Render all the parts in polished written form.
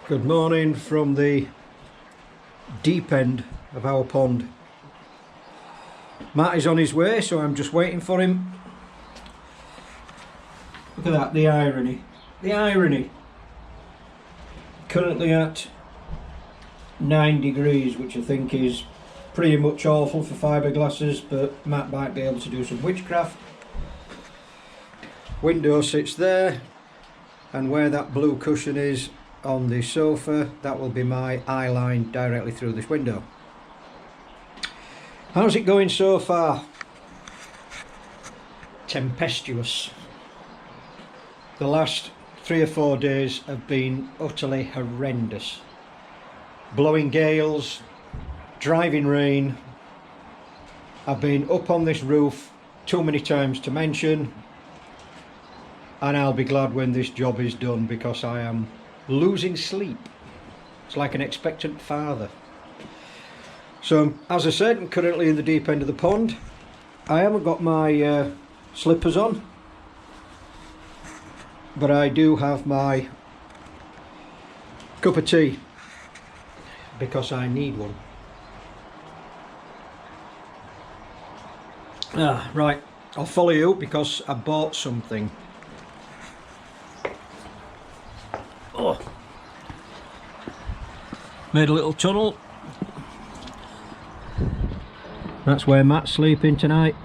Good morning from the deep end of our pond. Matt is on his way, so I'm just waiting for him. Look at that, the irony. The irony. Currently at 9 degrees, which I think is pretty much awful for fiberglasses, but Matt might be able to do some witchcraft. Window sits there, and where that blue cushion is on the sofa, that will be my eye line directly through this window. How's it going so far? Tempestuous. The last 3 or 4 days have been utterly horrendous. Blowing gales, driving rain. I've been up on this roof too many times to mention, and I'll be glad when this job is done because I am losing sleep. It's like an expectant father. So as I said, I'm currently in the deep end of the pond. I haven't got my slippers on, but I do have my cup of tea because I need one. Right, I'll follow you because I bought something. Oh. Made a little tunnel. That's where Matt's sleeping tonight.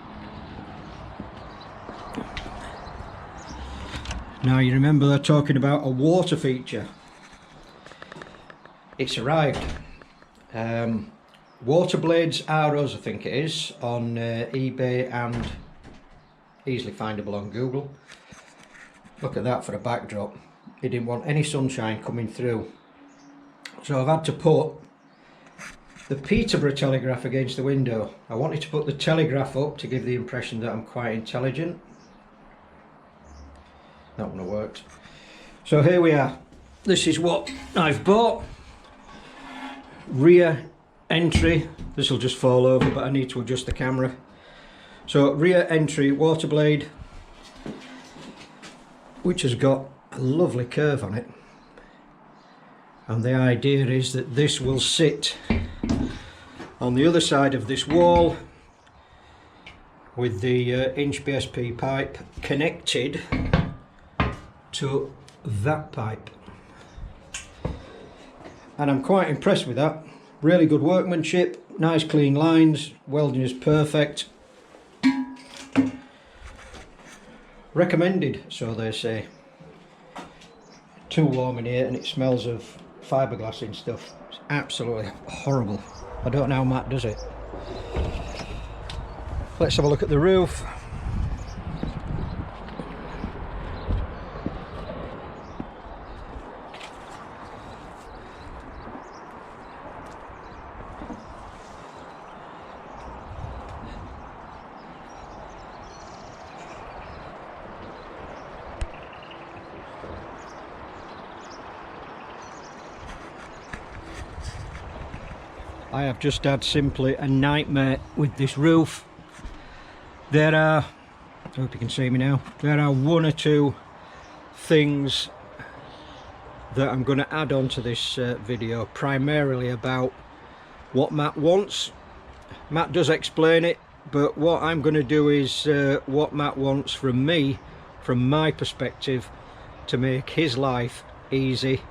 Now you remember they're talking about a water feature. It's arrived. Water blades arrows, I think it is, on eBay and easily findable on Google. Look at that for a backdrop. He didn't want any sunshine coming through, so I've had to put the Peterborough Telegraph against the window. I wanted to put the Telegraph up to give the impression that I'm quite intelligent. That wouldn't have worked. So here we are. This is what I've bought. Rear entry. This will just fall over, but I need to adjust the camera. So rear entry water blade, which has got a lovely curve on it, and the idea is that this will sit on the other side of this wall with the inch BSP pipe connected to that pipe, and I'm quite impressed with that. Really good workmanship, nice clean lines, welding is perfect. Recommended, so they say. Too warm in here and it smells of fiberglassing stuff. It's absolutely horrible. I don't know how Matt does it. Let's have a look at the roof. I have just had simply a nightmare with this roof. There are, I hope you can see me now, there are 1 or 2 things that I'm going to add on to this video, primarily about what Matt wants. Matt does explain it, but what I'm going to do is what Matt wants from me, from my perspective, to make his life easy,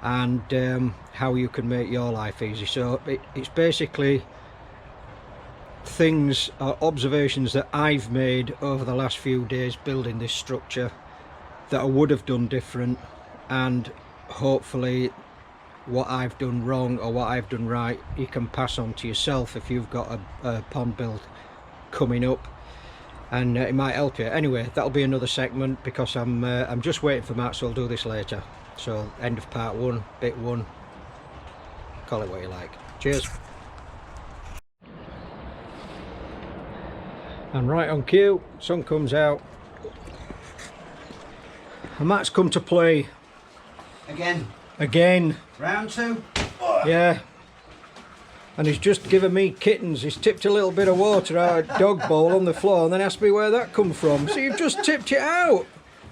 and how you can make your life easy. So it's basically things, observations that I've made over the last few days building this structure that I would have done different, and hopefully what I've done wrong or what I've done right you can pass on to yourself if you've got a pond build coming up, and it might help you. Anyway, that'll be another segment because I'm just waiting for Matt, so I'll do this later. So end of part 1, bit 1, call it what you like. Cheers. And right on cue, sun comes out and Matt's come to play again. Round 2. Yeah, and he's just given me kittens. He's tipped a little bit of water out of a dog bowl on the floor and then asked me where that come from. So you've just tipped it out.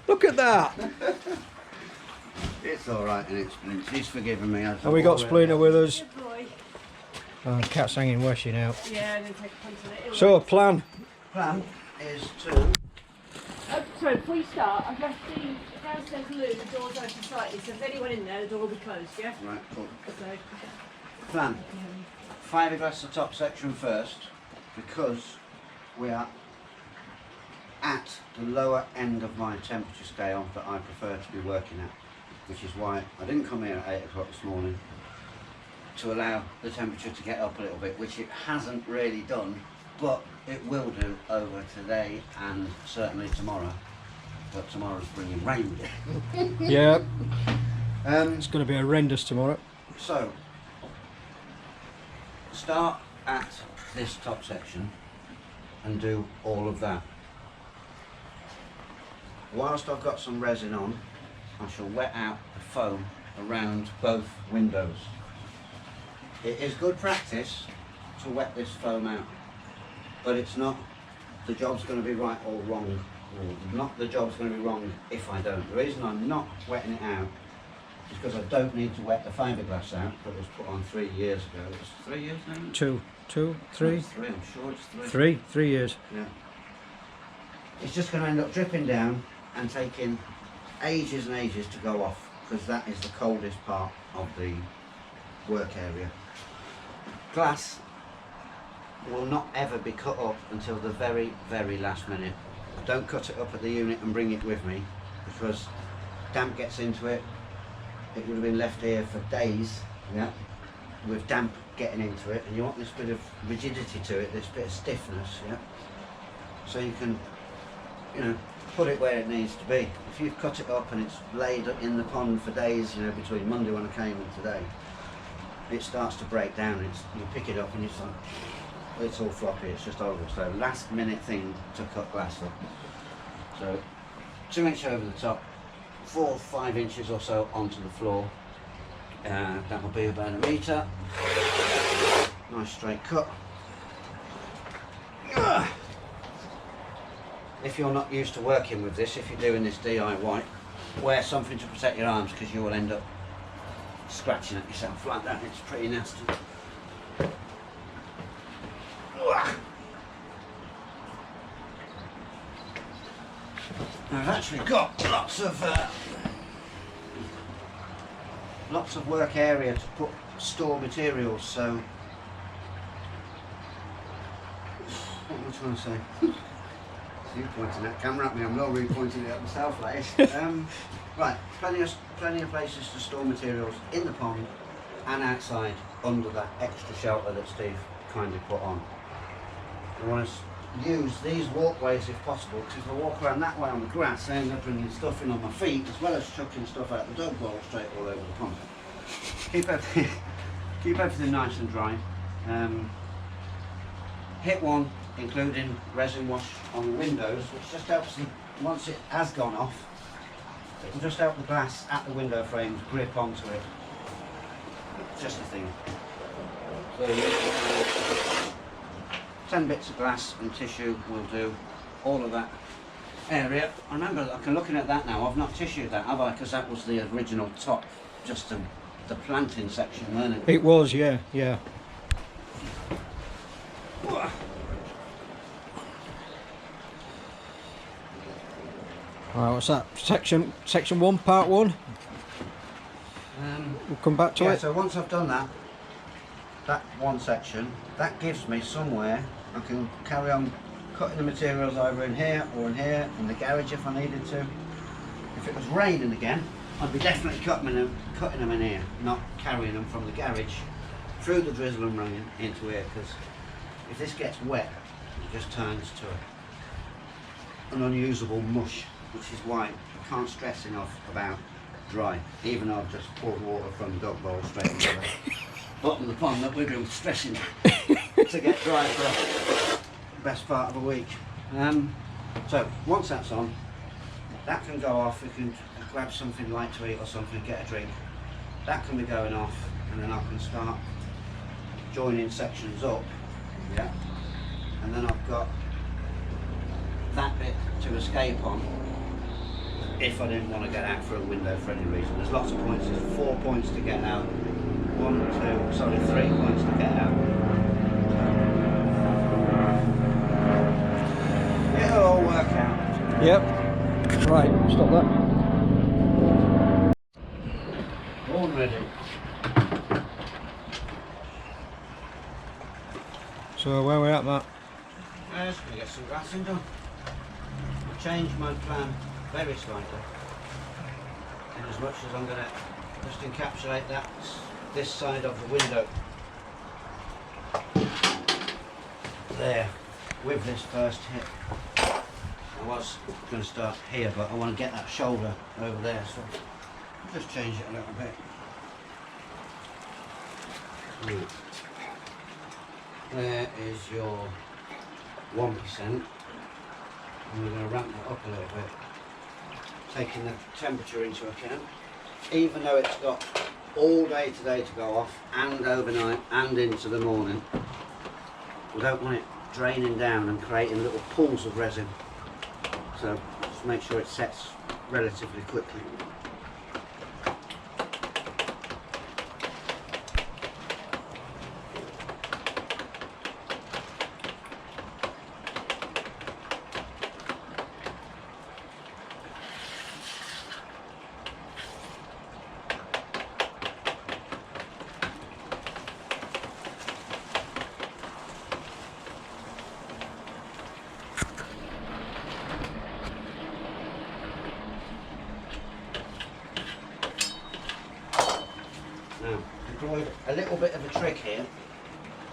Look at that. It's It's all right, and she's forgiven me. And we got Splinter with us. Cat's hanging washing out. Yeah, and then take a punt on it. So, plan is to... Sorry, before you start, I've left the downstairs loo, the door's open slightly, so if anyone in there, the door will be closed, yeah? Right, cool. So, Plan. Fiberglass the top section first, because we are at the lower end of my temperature scale that I prefer to be working at, which is why I didn't come here at 8 o'clock this morning, to allow the temperature to get up a little bit, which it hasn't really done, but it will do over today and certainly tomorrow. But tomorrow's bringing rain with it. Yeah. It's going to be horrendous tomorrow. So, start at this top section and do all of that. Whilst I've got some resin on, I shall wet out the foam around both windows. It is good practice to wet this foam out, but it's not the job's going to be right or wrong, or not the job's going to be wrong if I don't. The reason I'm not wetting it out is because I don't need to wet the fiberglass out that was put on 3 years ago. It's 3 years now? Three, I'm sure it's three. 3 years. Yeah. It's just going to end up dripping down and taking ages and ages to go off, because that is the coldest part of the work area. Glass will not ever be cut up until the very, very last minute. I don't cut it up at the unit and bring it with me, because damp gets into it. It would have been left here for days, yeah, with damp getting into it, and you want this bit of rigidity to it, this bit of stiffness, yeah, so you can, you know, put it where it needs to be. If you've cut it up and it's laid in the pond for days, you know, between Monday when I came and today, it starts to break down. You pick it up and it's like, it's all floppy, it's just horrible. So last minute thing to cut glass up. So 2 inches over the top, 4 or 5 inches or so onto the floor. That will be about 1 metre. Nice straight cut. If you're not used to working with this, if you're doing this DIY, wear something to protect your arms, because you will end up scratching at yourself like that. It's pretty nasty. I've actually got lots of work area to store materials, so what am I trying to say? You pointing that camera at me, I'm not really pointing it at myself, like. Right, plenty of places to store materials in the pond and outside under that extra shelter that Steve kindly put on. I want to use these walkways if possible, because if I walk around that way on the grass, I end up bringing stuff in on my feet, as well as chucking stuff out the dog bowl straight all over the pond. Keep everything nice and dry. Hit one, including resin wash on the windows, which just helps them, once it has gone off, it will just help the glass at the window frames grip onto it. Just a thing. So 10 bits of glass and tissue will do all of that area. I remember, I'm looking at that now, I've not tissued that, have I? Because that was the original top, just the planting section, wasn't it? It was, yeah, yeah. Alright, what's that? Section 1, part 1? We'll come back to it. So once I've done that one section, that gives me somewhere I can carry on cutting the materials either in here or in here, in the garage if I needed to. If it was raining again, I'd be definitely cutting them in here, not carrying them from the garage through the drizzle and rain into here, because if this gets wet, it just turns to an unusable mush, which is why I can't stress enough about dry, even though I've just poured water from the dog bowl straight into the bottom of the pond that we've been stressing to get dry for the best part of a week. So once that's on, that can go off. We can grab something light to eat or something, get a drink. That can be going off, and then I can start joining sections up. Yeah, and then I've got that bit to escape on if I didn't want to get out through a window for any reason. There's lots of points. There's 4 points to get out. 3 points to get out. It'll all work out. Yep. Right, stop that. All ready. So where we're at, Matt? I'm just going to get some glassing done. I changed my plan very slightly. In as much as I'm going to just encapsulate this side of the window. There, with this first hit. I was going to start here, but I want to get that shoulder over there, so just change it a little bit. There is your 1%, and we're going to ramp that up a little bit, taking the temperature into account. Even though it's got all day today to go off, and overnight, and into the morning, we don't want it draining down and creating little pools of resin. So just make sure it sets relatively quickly. Now, employed a little bit of a trick here,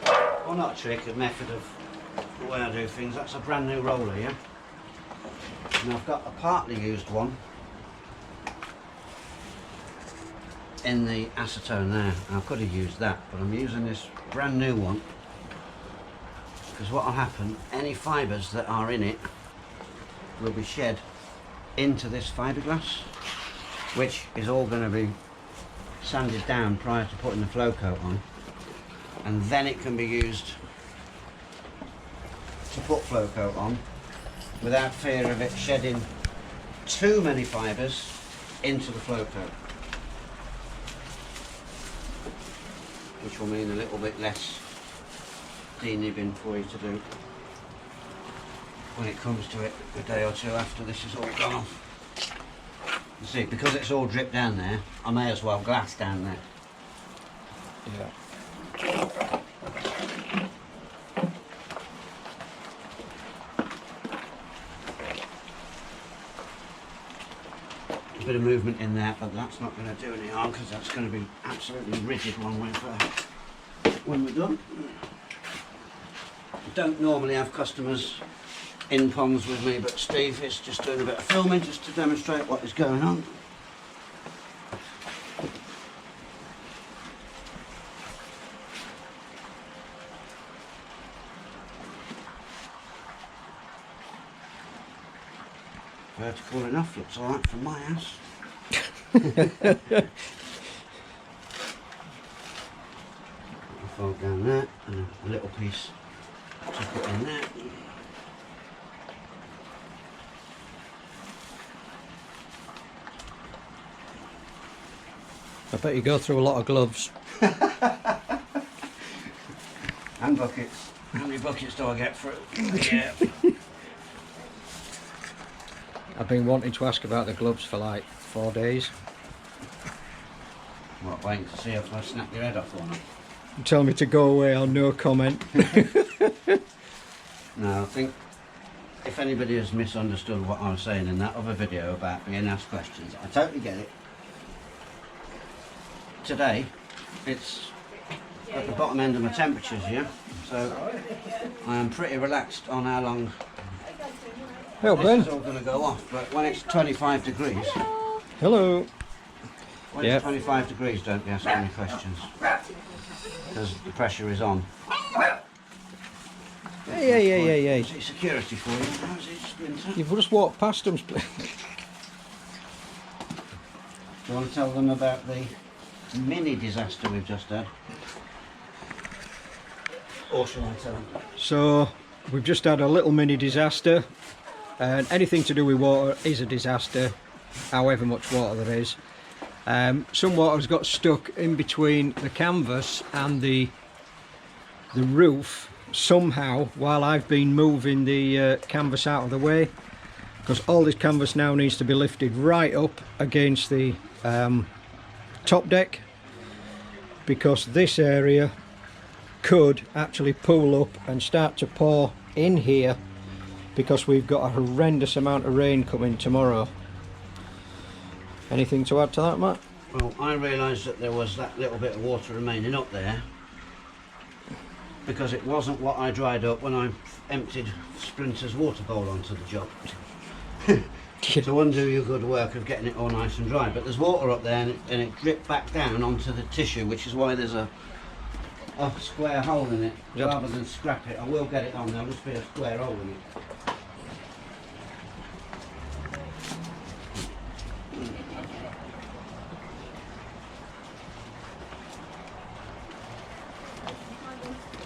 well not a trick, a method of the way I do things. That's a brand new roller, yeah? And I've got a partly used one in the acetone there. I could have used that, but I'm using this brand new one because what will happen, any fibres that are in it will be shed into this fiberglass, which is all going to be sanded down prior to putting the flow coat on, and then it can be used to put flow coat on without fear of it shedding too many fibres into the flow coat, which will mean a little bit less denibbing for you to do when it comes to it a day or two after this is all gone off. You see, because it's all dripped down there, I may as well glass down there. Yeah. A bit of movement in there, but that's not going to do any harm because that's going to be absolutely rigid when we're done. I don't normally have customers in ponds with me, but Steve is just doing a bit of filming just to demonstrate what is going on. Vertical enough, looks alright from my house. Fold down there, and a little piece to put in there. I bet you go through a lot of gloves. And buckets. How many buckets do I get through? Yeah. I've been wanting to ask about the gloves for like 4 days. What, waiting to see if I snap your head off or not? You tell me to go away on no comment. No, I think if anybody has misunderstood what I was saying in that other video about being asked questions, I totally get it. Today, it's at the bottom end of my temperatures here, so I am pretty relaxed on how long Hello, this Ben. is all going to go off, but when it's 25 degrees, Hello. when it's 25 degrees, don't be asking any questions, because the pressure is on. Hey. Is it security for you? How's it, Splinter? You've just walked past them. Do you want to tell them about the mini disaster we've just had? Or shall I tell them? So, we've just had a little mini disaster, and anything to do with water is a disaster. however much water there is. Some water's got stuck in between the canvas and the roof somehow while I've been moving the canvas out of the way, because all this canvas now needs to be lifted right up against the top deck, because this area could actually pool up and start to pour in here, because we've got a horrendous amount of rain coming tomorrow. Anything to add to that, Matt? Well, I realised that there was that little bit of water remaining up there because it wasn't what I dried up when I emptied Splinter's water bowl onto the job. To undo your good work of getting it all nice and dry. But there's water up there and it dripped back down onto the tissue, which is why there's a square hole in it. Yep. Rather than scrap it, I will get it on, there'll just be a square hole in it.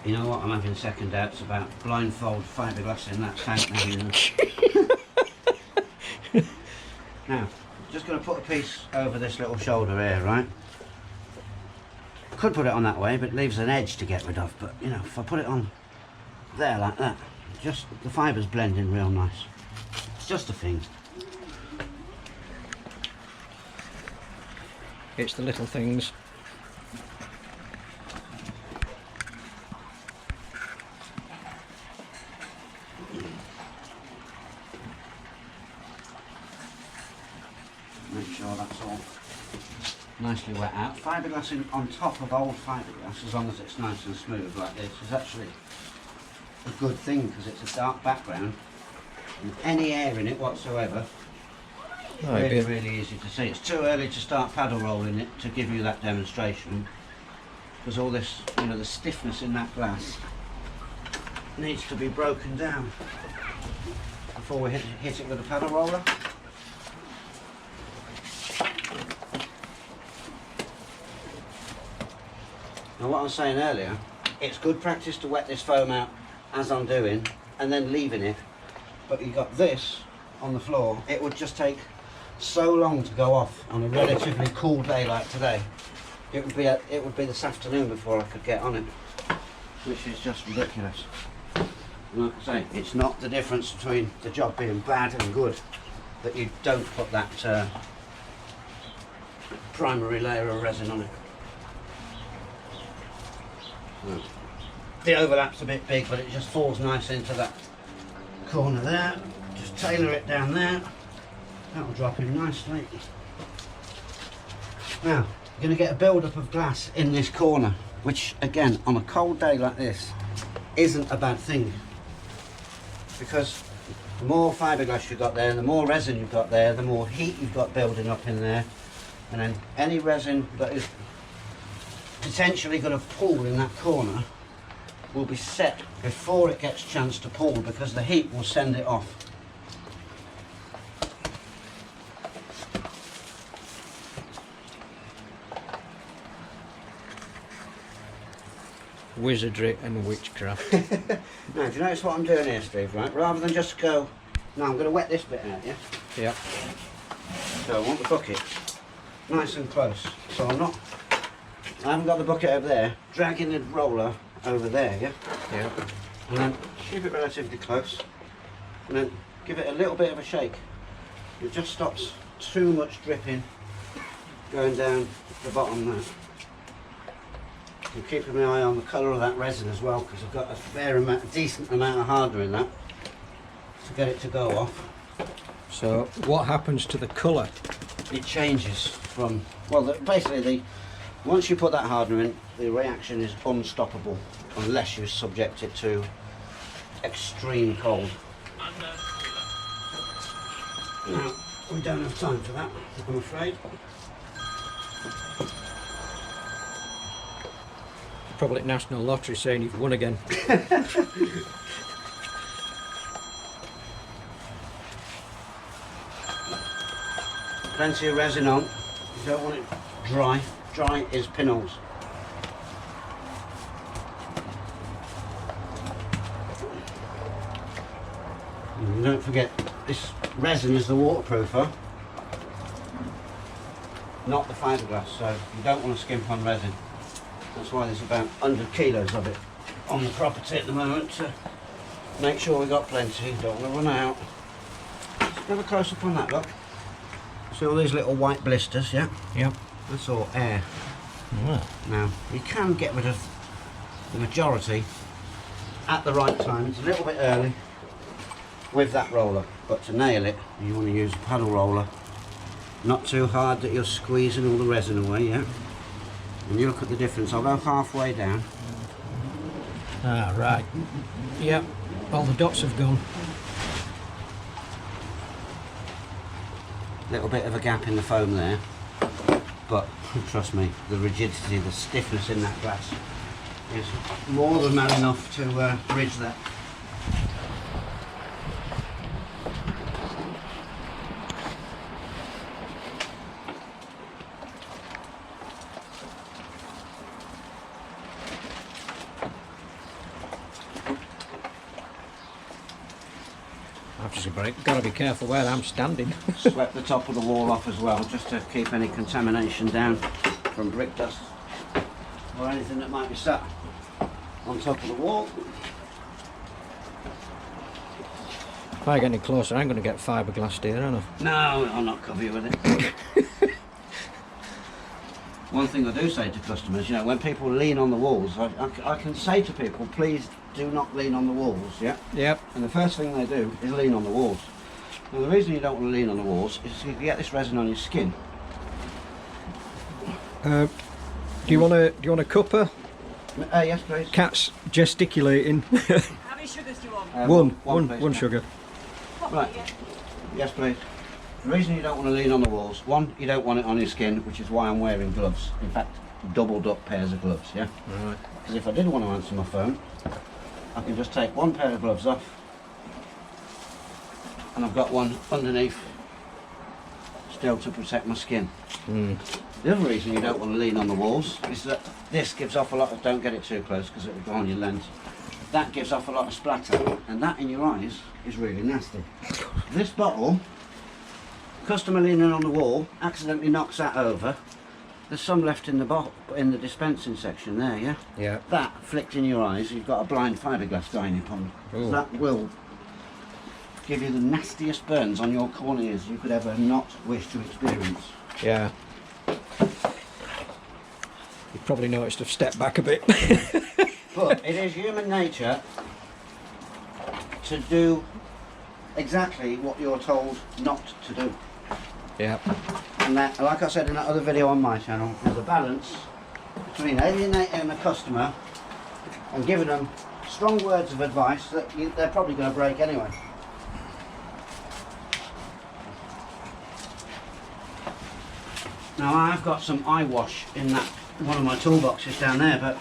You know what, I'm having second doubts about blindfold fiberglass in that tank now. Now, just going to put a piece over this little shoulder here, right? Could put it on that way, but it leaves an edge to get rid of. But, you know, if I put it on there like that, just the fibres blend in real nice. It's just a thing. It's the little things. Make sure that's all nicely wet out. Fiberglassing on top of old fiberglass, as long as it's nice and smooth like this, is actually a good thing because it's a dark background and any air in it whatsoever. Really easy to see. It's too early to start paddle rolling it to give you that demonstration, because all this, you know, the stiffness in that glass needs to be broken down before we hit it with a paddle roller. Now, what I was saying earlier, it's good practice to wet this foam out as I'm doing and then leaving it, but you've got this on the floor. It would just take so long to go off on a relatively cool day like today. It would be this afternoon before I could get on it, which is just ridiculous. And like I say, it's not the difference between the job being bad and good that you don't put that primary layer of resin on it. The overlap's a bit big, but it just falls nice into that corner there. Just tailor it down there. That'll drop in nicely. Now, you're going to get a build-up of glass in this corner, which, again, on a cold day like this, isn't a bad thing. Because the more fiberglass you've got there, the more resin you've got there, the more heat you've got building up in there, and then any resin that is potentially going to pool in that corner will be set before it gets a chance to pool, because the heat will send it off. Wizardry and witchcraft. Now, do you notice what I'm doing here, Steve, right? Rather than just go, no, I'm going to wet this bit out, yeah? Yeah. So I want the bucket nice and close. So I haven't got the bucket over there, dragging the roller over there, yeah? Yeah. And then keep it relatively close, and then give it a little bit of a shake. It just stops too much dripping going down the bottom there. I'm keeping my eye on the colour of that resin as well, because I've got a decent amount of hardener in that to get it to go off. So what happens to the colour? It changes from, well, basically once you put that hardener in, the reaction is unstoppable unless you subject it to extreme cold. Now, we don't have time for that, I'm afraid. Probably at National Lottery saying you've won again. Plenty of resin on, you don't want it dry. Dry is pinholes. And don't forget, this resin is the waterproofer, not the fiberglass, so you don't want to skimp on resin. That's why there's about 100 kilos of it on the property at the moment to make sure we've got plenty, don't want to run out. Let's have a close up on that, look. See all these little white blisters, yeah? Yep. That's all air. Yeah. Now, you can get rid of the majority at the right time. It's a little bit early with that roller, but to nail it, you want to use a paddle roller. Not too hard that you're squeezing all the resin away, yeah? And you look at the difference. I'll go halfway down. Ah, right. Yep. All the dots have gone. Little bit of a gap in the foam there, but trust me, the rigidity, the stiffness in that glass is more than man enough to bridge that. I've just got to be careful where I'm standing. Swept the top of the wall off as well, just to keep any contamination down from brick dust or anything that might be sat on top of the wall. If I get any closer, I'm going to get fiberglass here, aren't I? No, I'll not cover you with it. One thing I do say to customers, you know, when people lean on the walls, I can say to people, please do not lean on the walls, yeah? Yep. And the first thing they do is lean on the walls. Now the reason you don't want to lean on the walls is you get this resin on your skin. Do you want a cuppa? Yes, please. Cat's gesticulating. How many sugars do you want? One sugar. Right. Yes, please. The reason you don't want to lean on the walls, one, you don't want it on your skin, which is why I'm wearing gloves. In fact, doubled up pairs of gloves, yeah? Right. Because if I did want to answer my phone, I can just take one pair of gloves off, and I've got one underneath, still to protect my skin. Mm. The other reason you don't want to lean on the walls is that this gives off a lot of, don't get it too close because it will go on your lens, that gives off a lot of splatter, and that in your eyes is really nasty. This bottle, customer leaning on the wall, accidentally knocks that over. There's some left in the bottle, in the dispensing section there, yeah? Yeah. That flicked in your eyes, you've got a blind fiberglass guy in your pond. Ooh. That will give you the nastiest burns on your corneas you could ever not wish to experience. Yeah. You've probably noticed I've stepped back a bit. But it is human nature to do exactly what you're told not to do. Yeah. And that, like I said in that other video on my channel, there's a balance between alienating a customer and giving them strong words of advice that they're probably going to break anyway. Now I've got some eye wash in that one of my toolboxes down there, but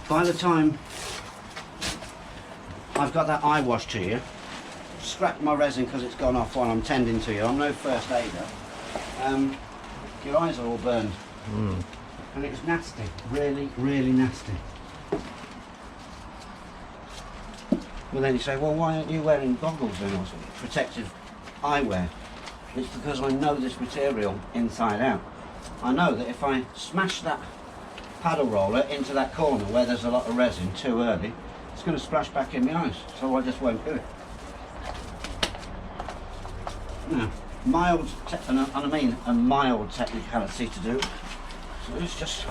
by the time I've got that eye wash to you, scrap my resin because it's gone off while I'm tending to you, I'm no first aider, your eyes are all burned. Mm. And it's nasty, really, really nasty. Well then you say, well why aren't you wearing goggles then or something? Protective eyewear. It's because I know this material inside out. I know that if I smash that paddle roller into that corner where there's a lot of resin too early, it's going to splash back in my eyes, so I just won't do it. Now, and I mean a mild technicality to do, so let's just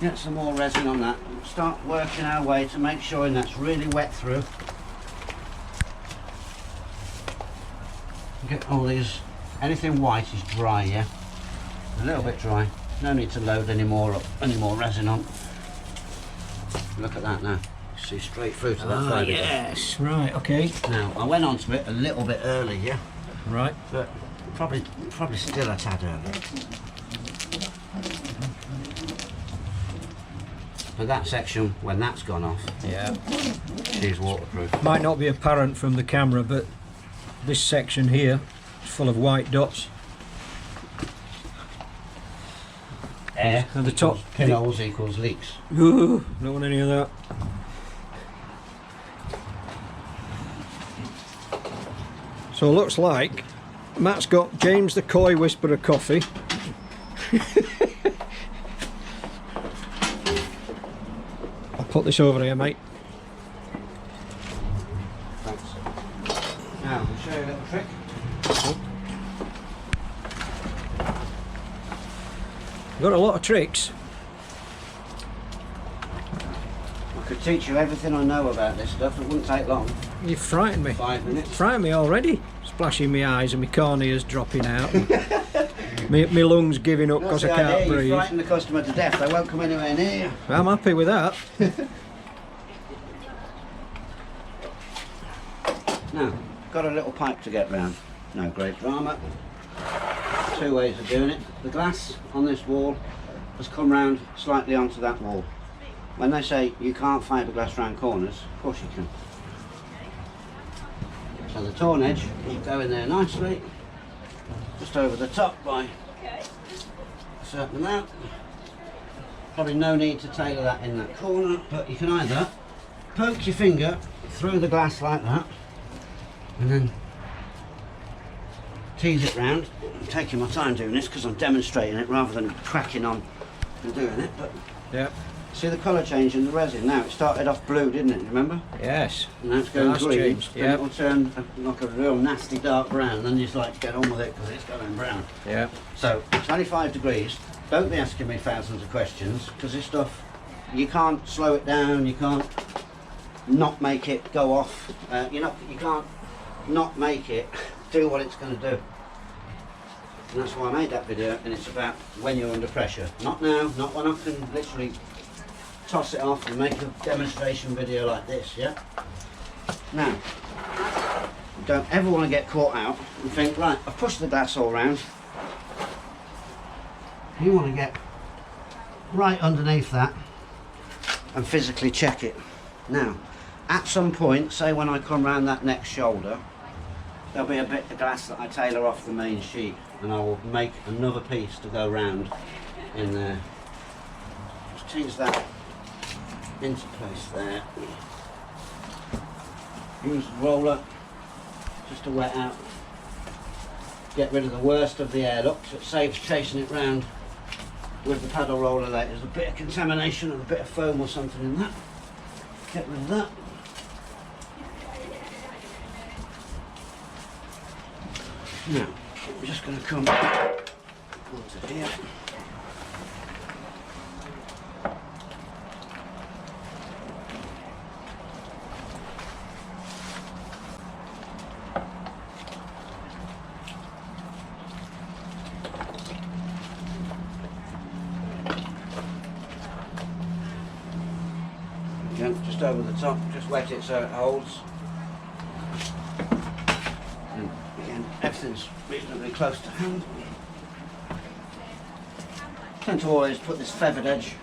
get some more resin on that and start working our way to make sure that's really wet through. Get all these, anything white is dry, yeah? A little bit dry, no need to load any more resin on. Look at that now, you see straight through to that fiberglass. Yes, right, okay. Now, I went onto it a little bit early, yeah? Right. But probably still a tad early. But that section, when that's gone off, Yeah. she's waterproof. Might not be apparent from the camera, but this section here is full of white dots. Air And the top pinholes equals leaks. Ooh, don't want any of that. So it looks like Matt's got James the Koi Whisperer coffee, I'll put this over here, mate. Thanks. Now, I'll show you a little trick. You've got a lot of tricks. I could teach you everything I know about this stuff. It wouldn't take long. You've frightened me. 5 minutes. Frightened me already. Splashing my eyes and my corneas dropping out. My lungs giving up because I can't You breathe. frighten the customer to death. They won't come anywhere near you. I'm happy with that. Now, got a little pipe to get round. No great drama. 2 ways of doing it. The glass on this wall has come round slightly onto that wall. When they say you can't fiberglass round corners, of course you can. So the torn edge will go in there nicely, just over the top by a certain amount. Probably no need to tailor that in that corner, but you can either poke your finger through the glass like that and then tease it round. I'm taking my time doing this because I'm demonstrating it rather than cracking on and doing it. But Yep. see the colour change in the resin now? It started off blue, didn't it? Remember? Yes. And now it's going That's green. changed, Then yep. it'll turn like a real nasty dark brown. Then you just like get on with it because it's going brown. Yeah. So 25 degrees. Don't be asking me thousands of questions because this stuff, you can't slow it down. You can't not make it go off. You can't not make it do what it's going to do. And that's why I made that video, and it's about when you're under pressure. Not now, not when I can literally toss it off and make a demonstration video like this, yeah? Now, you don't ever want to get caught out and think, right, I've pushed the glass all round. You want to get right underneath that and physically check it. Now, at some point, say when I come round that next shoulder, there'll be a bit of glass that I tailor off the main sheet, and I will make another piece to go round in there. Just tease that into place there. Use the roller just to wet out. Get rid of the worst of the air duct, so it saves chasing it round with the paddle roller later. There's a bit of contamination and a bit of foam or something in that. Get rid of that. Now, I'm just going to come onto here. Again, just over the top, just wet it so it holds. And again, everything's reasonably close to hand. Tend to always put this feathered edge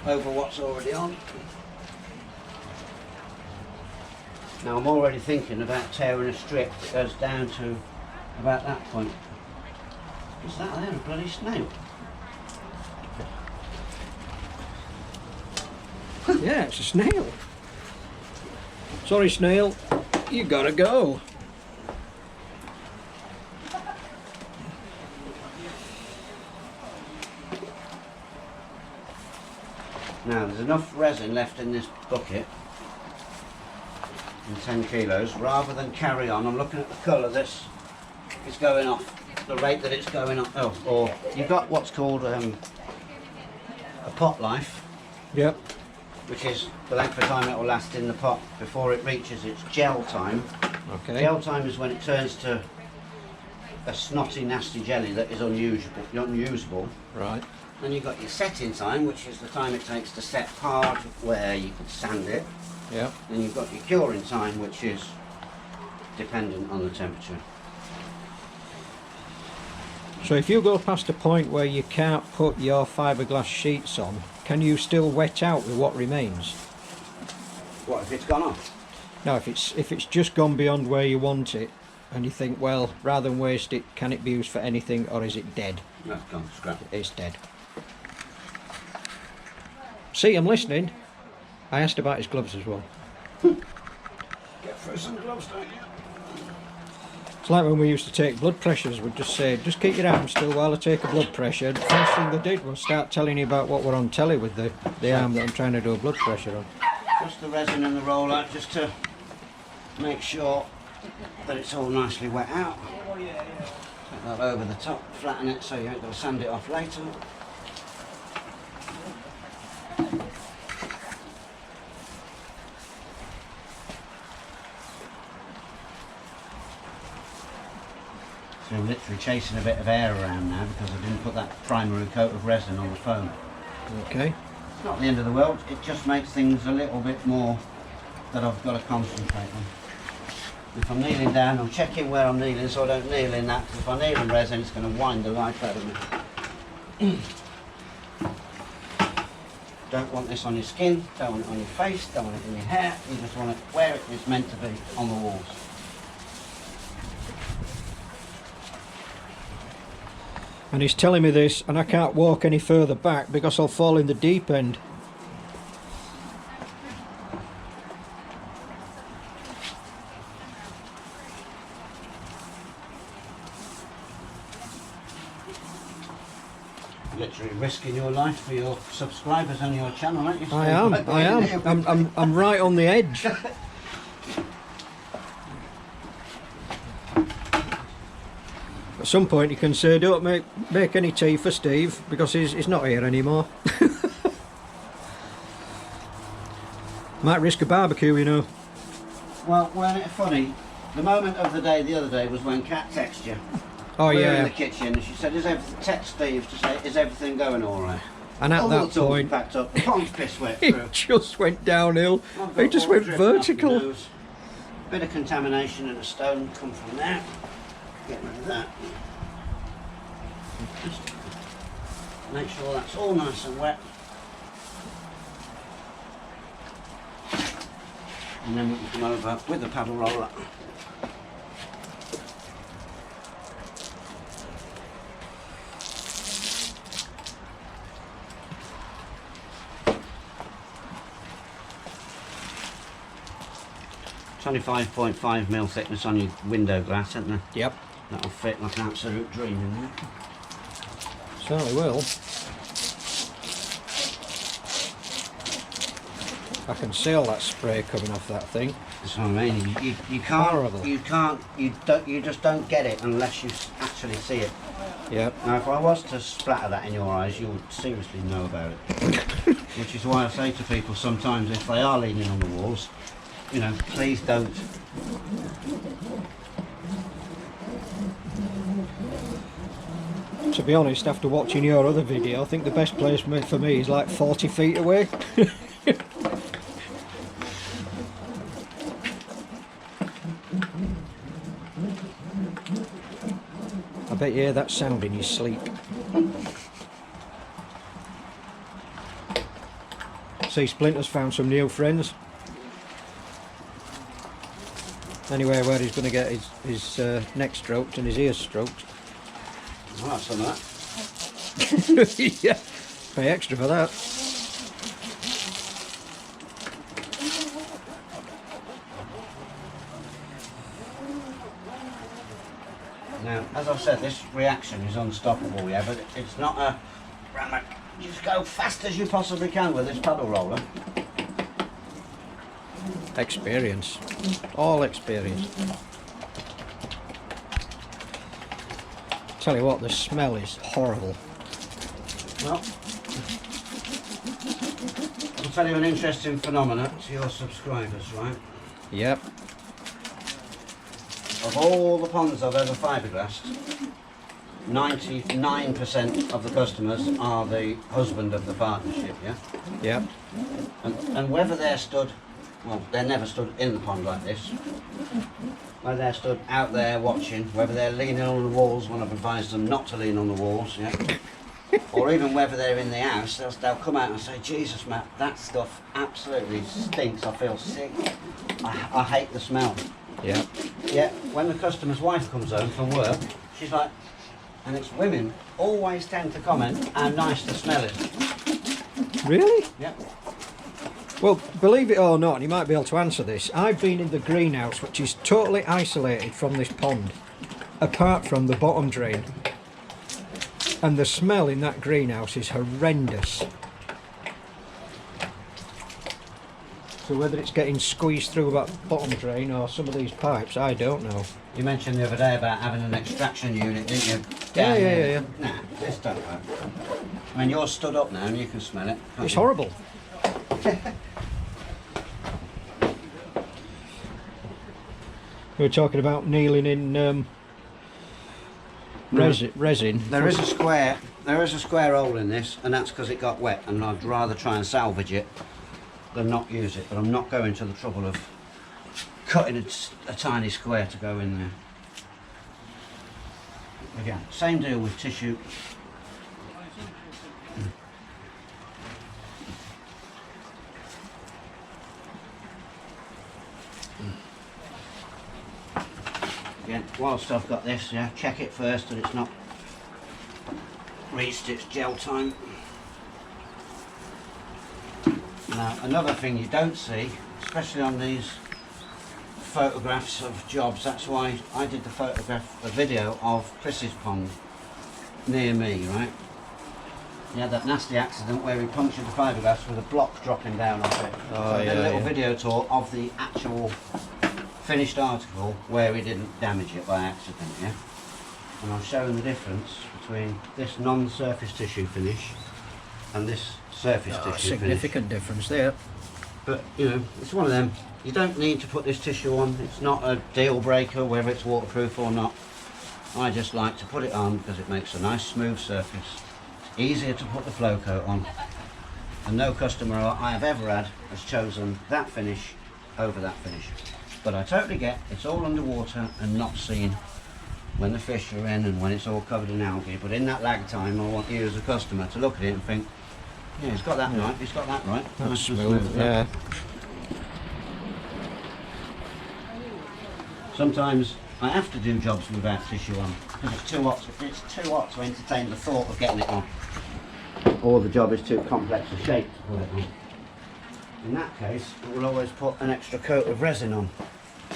over what's already on. Now I'm already thinking about tearing a strip that goes down to about that point. What's that there? A bloody snail? Yeah, it's a snail. Sorry, snail. You gotta go. Now there's enough resin left in this bucket, in 10 kilos, rather than carry on. I'm looking at the colour this is going off, the rate that it's going off. Oh, or you've got what's called a pot life, Yep. which is the length of time it will last in the pot before it reaches its gel time. Okay. Gel time is when it turns to a snotty, nasty jelly that is unusable. Right. Then you've got your setting time, which is the time it takes to set hard where you could sand it. Yep. Then you've got your curing time, which is dependent on the temperature. So if you go past a point where you can't put your fiberglass sheets on, can you still wet out with what remains? What if it's gone off? No, if it's just gone beyond where you want it, and you think, well, rather than waste it, can it be used for anything, or is it dead? That's gone, scrap. It's dead. See, I'm listening. I asked about his gloves as well. Get through some gloves, don't you? It's like when we used to take blood pressures, we'd just say, just keep your arm still while I take a blood pressure. The first thing they did was start telling you about what we're on telly with the arm that I'm trying to do a blood pressure on. Just the resin and the roller, just to make sure that it's all nicely wet out. Take that over the top, flatten it so you ain't got to sand it off later. So I'm literally chasing a bit of air around now because I didn't put that primary coat of resin on the foam. Okay. It's not the end of the world, it just makes things a little bit more that I've got to concentrate on. If I'm kneeling down, I'm checking where I'm kneeling so I don't kneel in that, because if I kneel in resin it's going to wind the life out of me. Don't want this on your skin, don't want it on your face, don't want it in your hair, you just want it where it is meant to be, on the walls. And he's telling me this, and I can't walk any further back because I'll fall in the deep end. Literally risking your life for your subscribers on your channel, aren't you? I am. I'm right on the edge. At some point you can say, don't make any tea for Steve, because he's not here anymore. Might risk a barbecue, you know. Well, wasn't it funny? The moment of the day the other day was when Kat texted you. Oh we were yeah. in the kitchen and she said, text Steve to say, is everything going alright? And at that point, packed up, the pond's piss wet it through. just went downhill. It just went vertical. Bit of contamination and a stone come from there. Get rid of that. Just make sure that's all nice and wet. And then we can come over with the paddle roller. It's only 5.5mm thickness on your window glass, isn't there? Yep. That'll fit like an absolute dream in there. Certainly will. I can see all that spray coming off that thing. That's what I mean. You can't. Horrible. You just don't get it unless you actually see it. Yep. Now, if I was to splatter that in your eyes, you would seriously know about it. Which is why I say to people sometimes, if they are leaning on the walls, you know, please don't. To be honest, after watching your other video, I think the best place for me is like 40 feet away. I bet you hear that sound in your sleep. See, Splinter's found some new friends. Anyway, where he's going to get his neck stroked and his ears stroked. I'll have some of that. Yeah, pay extra for that. Now, as I've said, this reaction is unstoppable, yeah, but it's not a... You just go fast as you possibly can with this paddle roller. Experience. All experience. Tell you what, the smell is horrible. Well, I'll tell you an interesting phenomenon to your subscribers, right? Yep. Of all the ponds I've ever fiberglassed, 99% of the customers are the husband of the partnership, yeah? Yep. And whether they're stood, well, they're never stood in the pond like this, whether they're stood out there watching, whether they're leaning on the walls when I've advised them not to lean on the walls, yeah? Or even whether they're in the house, they'll come out and say, Jesus, Matt, that stuff absolutely stinks, I feel sick, I hate the smell. Yep. Yeah, when the customer's wife comes home from work, she's like, and it's women always tend to comment how nice the smell is. Really? Yep. Well, believe it or not, you might be able to answer this. I've been in the greenhouse, which is totally isolated from this pond. apart from the bottom drain. And the smell in that greenhouse is horrendous. So whether it's getting squeezed through that bottom drain or some of these pipes, I don't know. You mentioned the other day about having an extraction unit, didn't you? Yeah. Nah, this don't work. I mean, you're stood up now and you can smell it. It's horrible. We were talking about kneeling in resin. There is a square hole in this, and that's because it got wet, and I'd rather try and salvage it than not use it. But I'm not going to the trouble of cutting a tiny square to go in there. Again, same deal with tissue. Again, whilst I've got this, yeah, check it first that it's not reached its gel time. Now, another thing you don't see, especially on these photographs of jobs, that's why I did the video of Chris's pond near me, right? He had that nasty accident where he punctured the fiberglass with a block dropping down off it. So I did a little video tour of the actual finished article where he didn't damage it by accident, yeah? And I'm showing the difference between this non-surface tissue finish and this surface tissue Significant finish. difference there. But, you know, it's one of them. You don't need to put this tissue on. It's not a deal breaker whether it's waterproof or not. I just like to put it on because it makes a nice smooth surface. It's easier to put the flow coat on. And no customer I have ever had has chosen that finish over that finish. But I totally get it's all underwater and not seen when the fish are in and when it's all covered in algae. But in that lag time, I want you as a customer to look at it and think, yeah, he's got that right, he's got that right. That's smooth, yeah. Sometimes I have to do jobs without tissue on because it's too hot to entertain the thought of getting it on. Or the job is too complex a shape to put it on. In that case, we'll always put an extra coat of resin on,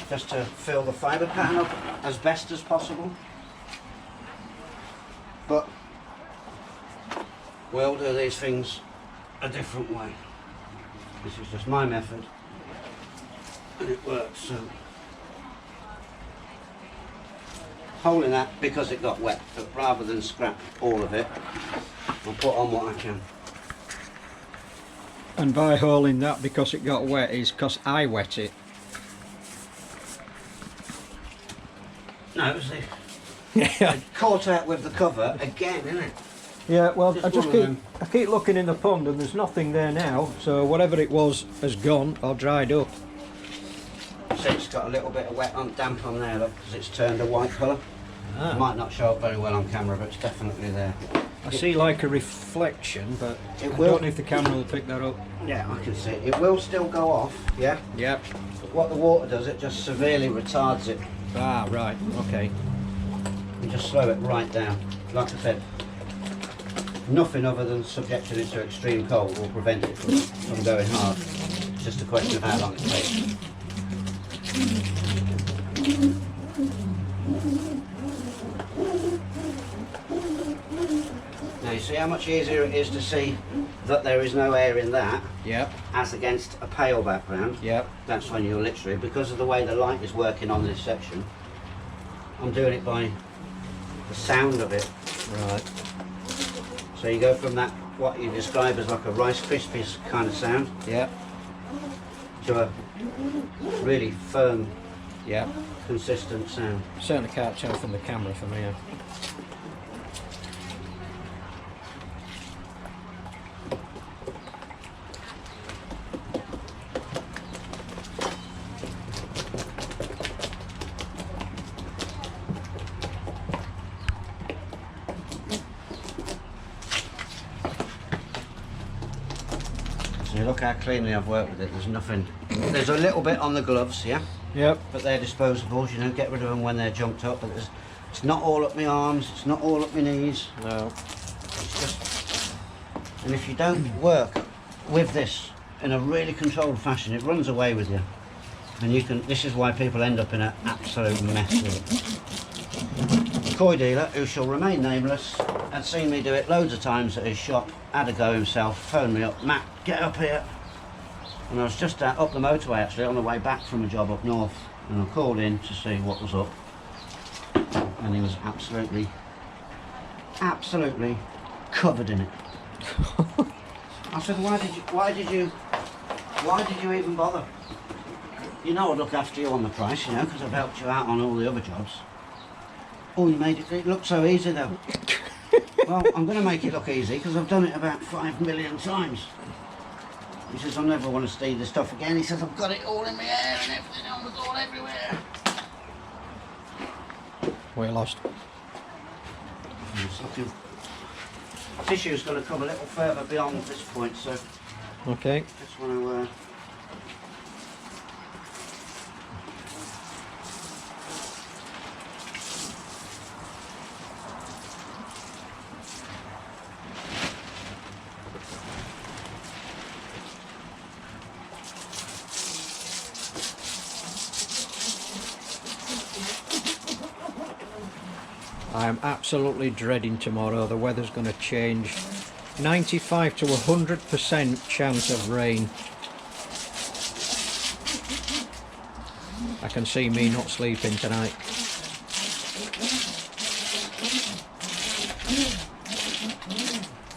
just to fill the fibre pattern up as best as possible. But we'll do these things a different way. This is just my method, and it works. So, holding that because it got wet, but rather than scrap all of it, I'll put on what I can. And by hauling that because it got wet is because I wet it. No, it was the caught out with the cover again, isn't it? Yeah, well, Just I keep looking in the pond and there's nothing there now, so whatever it was has gone or dried up. See, it's got a little bit of wet on, damp on there, look, because it's turned a white colour. It might not show up very well on camera, but it's definitely there. I see like a reflection, but I will- don't know if the camera will pick that up. Yeah, I can see it. It will still go off, yeah? Yep. But what the water does, it just severely retards it Ah, right, okay. and just slow it right down. Like I said, nothing other than subjecting it to extreme cold will prevent it from going hard. It's just a question of how long it takes. Now you see how much easier it is to see that there is no air in that Yep, as against a pale background. yep. That's when you're literally, because of the way the light is working on this section, I'm doing it by the sound of it. Right. So you go from that, what you describe as like a Rice Krispies kind of sound, Yep, to a really firm, yep. consistent sound. Certainly can't tell from the camera from here. So look how cleanly I've worked with it. There's nothing. There's a little bit on the gloves, yeah, Yep. but they're disposables. You don't get rid of them when they're jumped up. But it's not all up my arms. It's not all up my knees. No. It's just, and if you don't work with this in a really controlled fashion, it runs away with you. And you can. This is why people end up in an absolute mess with it. koi dealer, who shall remain nameless, had seen me do it loads of times at his shop, had a go himself, phoned me up, Matt, get up here. And I was just up the motorway actually, on the way back from a job up north, and I called in to see what was up, and he was absolutely covered in it. I said, why did you even bother? You know I'd look after you on the price, you know, because I've helped you out on all the other jobs. Oh, you made it look so easy though. Well, I'm going to make it look easy because I've done it about 5 million times. He says, I never want to see this stuff again. He says, I've got it all in my hair and everything on the all everywhere. We're lost. Tissue's going to come a little further beyond this point, so Okay. just want to I am absolutely dreading tomorrow. The weather's going to change. 95 to 100% chance of rain. I can see me not sleeping tonight.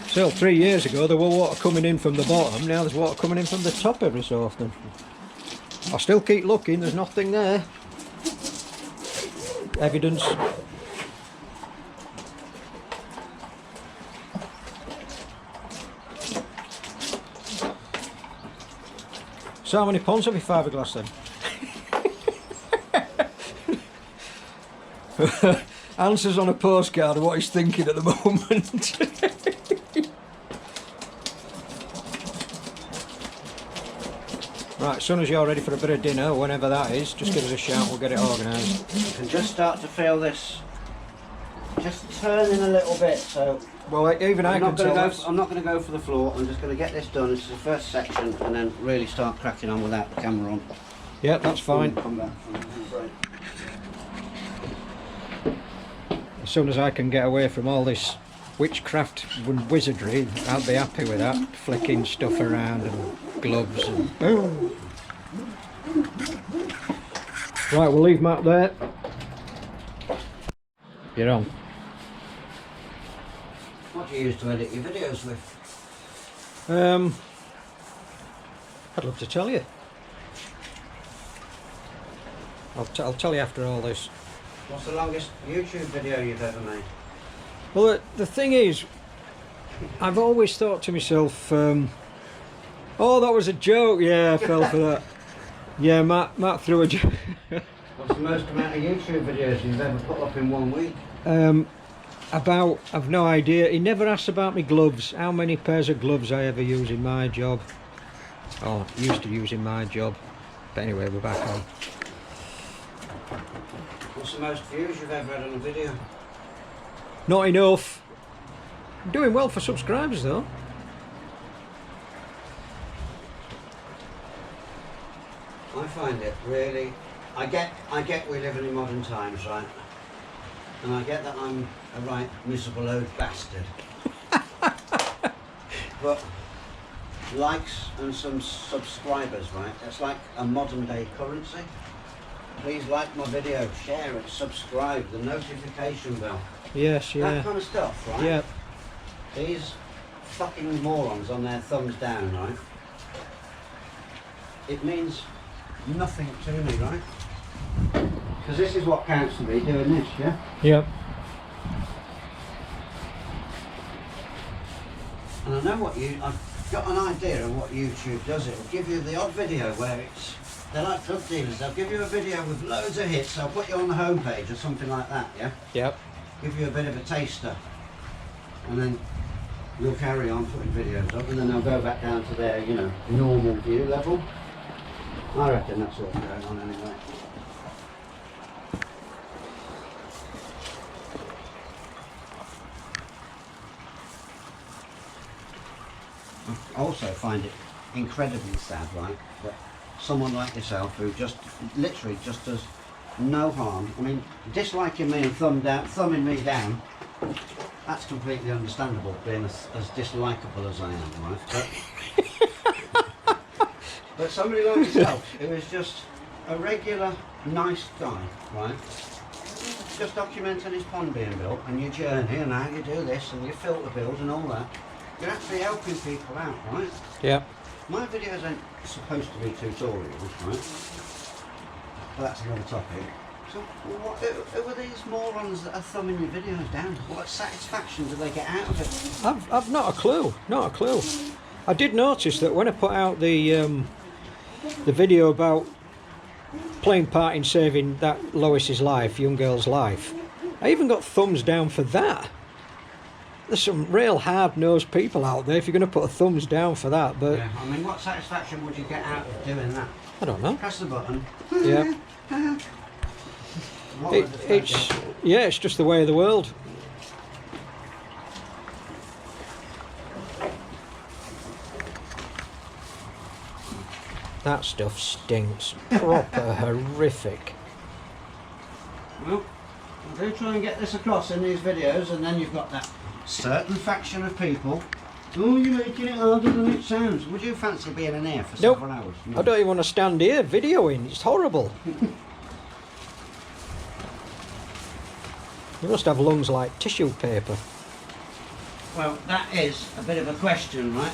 Still, 3 years ago there was water coming in from the bottom. Now there's water coming in from the top every so often. I still keep looking, there's nothing there. Evidence. So how many ponds have you fiberglass then? Answers on a postcard of what he's thinking at the moment. Right, as soon as you're ready for a bit of dinner, whenever that is, just give us a shout, we'll get it organised. You can just start to feel this just turning a little bit, so Well, even I can tell that's... I'm not going to go for the floor, I'm just going to get this done. This is the first section, and then really start cracking on without the camera on. Yeah, that's fine. Come back from the break. As soon as I can get away from all this witchcraft and wizardry, I'll be happy with that. Flicking stuff around and gloves and... Oh. Right, we'll leave Matt there. You're on. What do you use to edit your videos with? I'd love to tell you. I'll tell you after all this. What's the longest YouTube video you've ever made? Well, the thing is, I've always thought to myself, oh, that was a joke. Yeah, I fell for that. Yeah, Matt threw a joke. What's the most amount of YouTube videos you've ever put up in 1 week? I've no idea. He never asked about my gloves, how many pairs of gloves I ever use in my job. Oh, used to use in my job. But anyway, we're back on. What's the most views you've ever had on a video? Not enough. Doing well for subscribers though. I find it really... I get we live in modern times, right? And I get that I'm a right miserable old bastard. But likes and some subscribers, right? That's like a modern day currency. Please like my video, share it, subscribe, the notification bell. Yes, yeah. That kind of stuff, right? Yeah. These fucking morons on their thumbs down, right? It means nothing to me, right? Because this is what counts to me, doing this, yeah? Yep. And I know what I've got an idea of what YouTube does. It will give you the odd video where they're like drug dealers. They'll give you a video with loads of hits. They'll put you on the homepage or something like that, yeah? Yep. Give you a bit of a taster. And then you'll carry on putting videos up, and then they'll go back down to their, you know, normal view level. I reckon that's what's going on anyway. I also find it incredibly sad, right, that someone like yourself who just literally just does no harm. I mean, disliking me and thumbing me down, that's completely understandable, being as dislikable as I am, right? But somebody like yourself, who is just a regular, nice guy, right? Just documenting his pond being built and your journey and how you do this and your filter build and all that. You're actually helping people out, right? Yeah. My videos aren't supposed to be tutorials, right? But that's another topic. So, who are these morons that are thumbing your videos down? What satisfaction do they get out of it? I've not a clue. Not a clue. I did notice that when I put out the video about playing part in saving that Lois's life, young girl's life, I even got thumbs down for that. There's some real hard-nosed people out there if you're going to put a thumbs down for that, but... Yeah, I mean, what satisfaction would you get out of doing that? I don't know. Press the button. Yeah. It's just the way of the world. That stuff stinks. Proper horrific. Well, I do try and get this across in these videos, and then you've got that certain faction of people. Oh, you're making it harder than it sounds. Would you fancy being in here for several hours? No. I don't even want to stand here videoing. It's horrible. You must have lungs like tissue paper. Well, that is a bit of a question, right?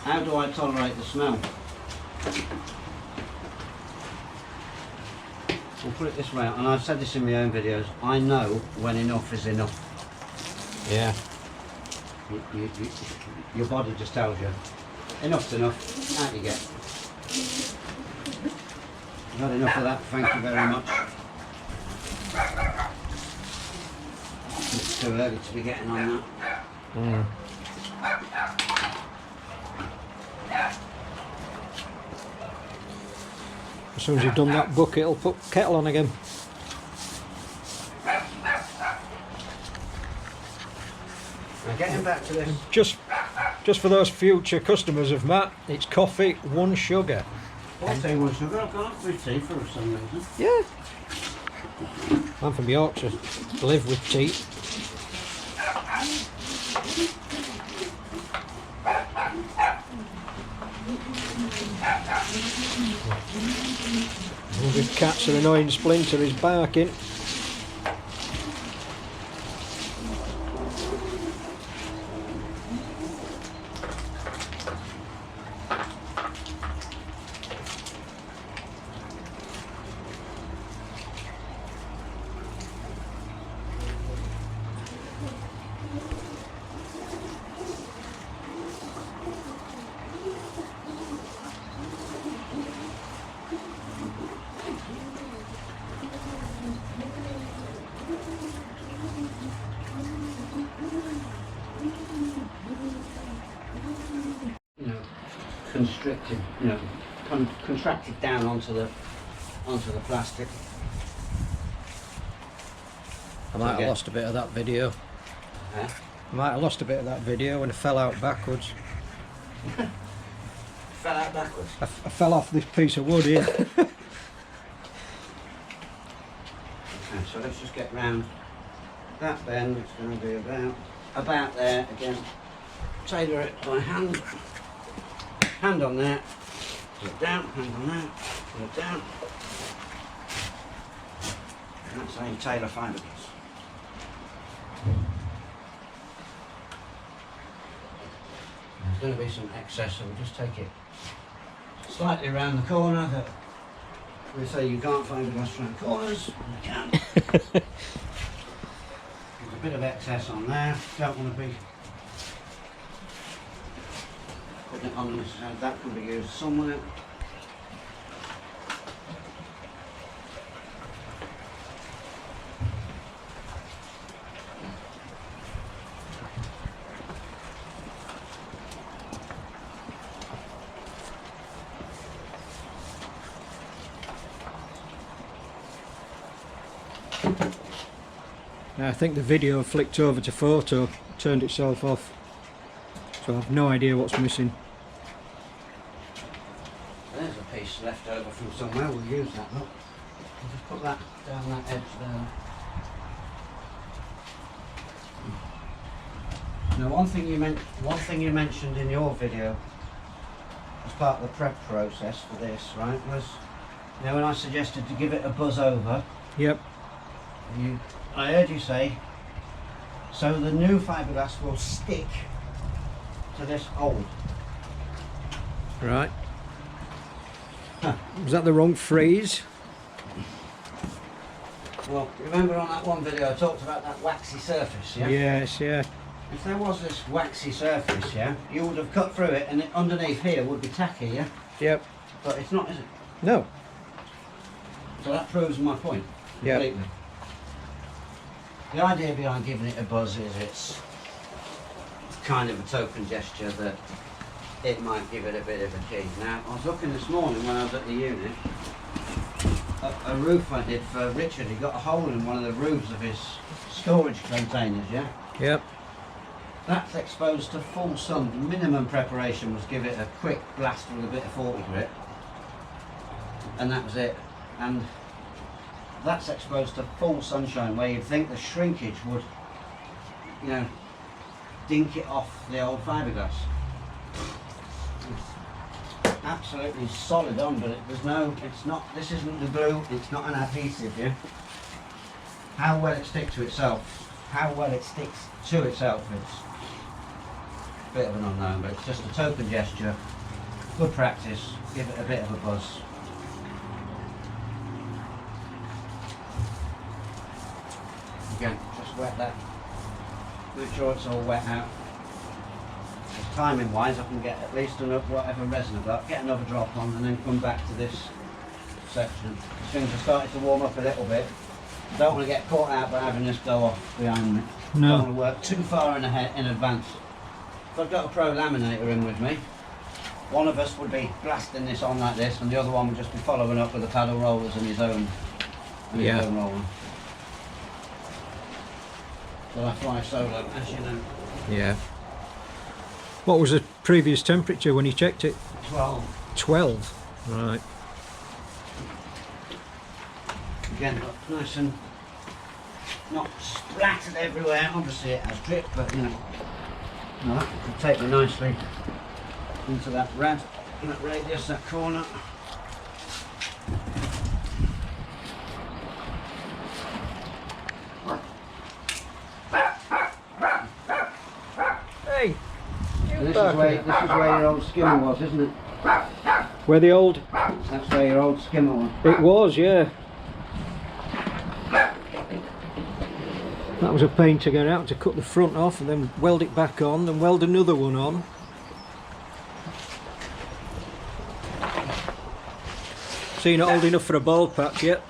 How do I tolerate the smell? We'll put it this way, and I've said this in my own videos, I know when enough is enough. Yeah. Your body just tells you, enough's enough, out you get. I've had enough of that, thank you very much. It's too early to be getting on that. Mm. As soon as you've done that bucket, it'll put kettle on again. Now getting back to this. Just for those future customers of Matt, it's coffee, 1 sugar. I'll say 1 sugar, I've gone off with tea for some reason. Yeah. I'm from Yorkshire. Live with tea. The cats are annoying. Splinter is barking. Constricted, contracted down onto the plastic. I might have lost a bit of that video. Huh? I might have lost a bit of that video when I fell out backwards. Fell out backwards? I fell off this piece of wood here. Okay, so let's just get round that bend. It's going to be about there again. Tailor it by hand. Hand on there, pull it down, hand on there, pull it down. And that's how you tailor fiberglass. There's going to be some excess, so we'll just take it slightly around the corner. That we say you can't fiberglass around corners, you can. There's a bit of excess on there, don't want to be putting it on this side. That can be used somewhere. I think the video flicked over to photo, turned itself off, so I've no idea what's missing. There's a piece left over from somewhere, we'll use that, look. I'll just put that down that edge there. Now, one thing you mentioned in your video as part of the prep process for this, right, was, you know, when I suggested to give it a buzz over. Yep. I heard you say, so the new fiberglass will stick to this old. Right. Was that the wrong phrase? Well, remember on that one video I talked about that waxy surface, yeah? Yes, yeah. If there was this waxy surface, yeah, you would have cut through it and it, underneath here would be tacky, yeah? Yep. But it's not, is it? No. So that proves my point Yep. completely. The idea behind giving it a buzz is it's kind of a token gesture that it might give it a bit of a key. Now, I was looking this morning when I was at the unit, a roof I did for Richard. He got a hole in one of the roofs of his storage containers, yeah? Yep. That's exposed to full sun. The minimum preparation was give it a quick blast with a bit of 40 grit, and that was it. And that's exposed to full sunshine, where you'd think the shrinkage would, you know, dink it off the old fiberglass. It's absolutely solid on, but there's no, it's not, this isn't the glue, it's not an adhesive, yeah? How well it sticks to itself, it's a bit of an unknown, but it's just a token gesture, good practice, give it a bit of a buzz. Again, just wet that, make sure it's all wet out. Timing wise, I can get at least enough, whatever resin I've got, get another drop on and then come back to this section. Things are starting to warm up a little bit. I don't want to get caught out by having this go off behind me. No. Don't want to work too far in advance. If I've got a pro laminator in with me, one of us would be blasting this on like this and the other one would just be following up with the paddle rollers and his own roller. So I fly solo, as you know. Yeah. What was the previous temperature when you checked it? 12. 12. Right. Again, nice and not splattered everywhere. Obviously it has drip, but you know, that could take me nicely into that radius, that corner. Hey. And this is where your old skimmer was, isn't it? Where the old? That's where your old skimmer was. It was, yeah. That was a pain to get out, to cut the front off and then weld it back on, then weld another one on. So you're not old enough for a bald patch yet?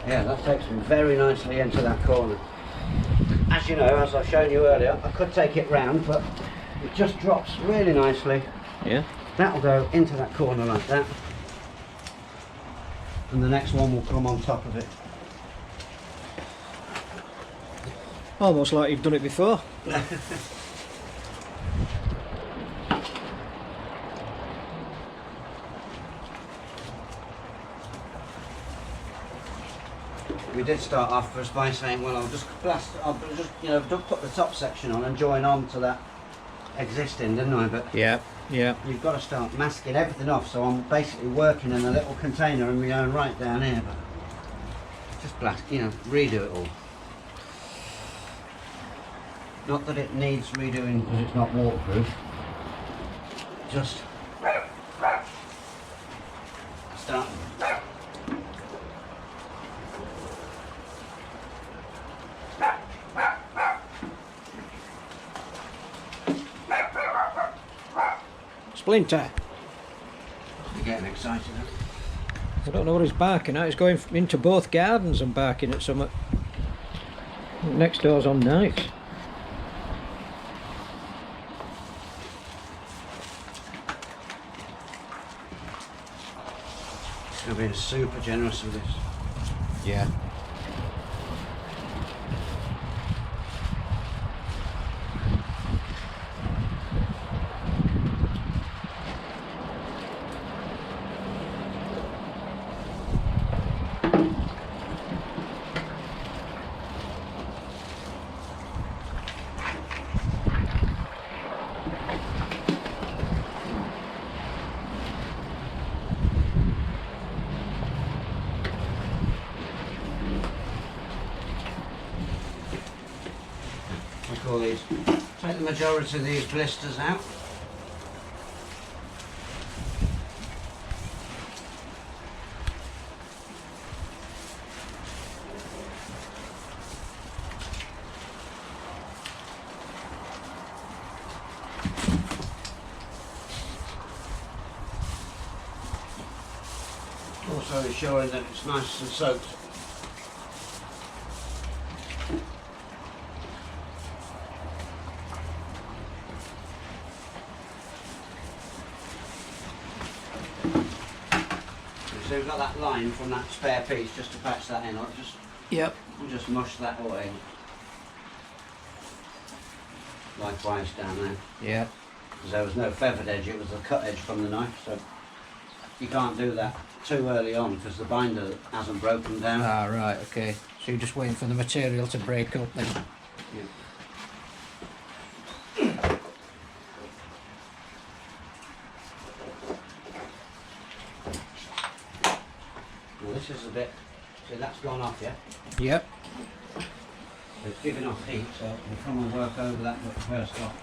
Yeah, that takes me very nicely into that corner. As you know, as I've shown you earlier, I could take it round, but it just drops really nicely. Yeah. That'll go into that corner like that. And the next one will come on top of it. Almost like you've done it before. We did start off first by saying, well, I'll just you know, put the top section on and join on to that existing, didn't I? But Yeah, yeah. you've got to start masking everything off, so I'm basically working in a little container and my own right down here, but just blast, you know, redo it all. Not that it needs redoing because it's not waterproof, just start. Splinter. You're getting excited, huh? I don't know what he's barking at. He's going into both gardens and barking at something. Next door's on nights. being super generous with this. Yeah. We call these, take the majority of these blisters out. Also ensuring that it's nice and soaked. So we've got that line from that spare piece just to patch that in. Yep. We'll just mush that away. Likewise down there. Yeah. Because there was no feathered edge, it was the cut edge from the knife, so you can't do that too early on because the binder hasn't broken down. Ah, right, okay. So you're just waiting for the material to break up then? Yeah. Well, this is a bit, see that's gone off, yeah? Yep. It's giving off heat, so we'll come and work over that bit first off.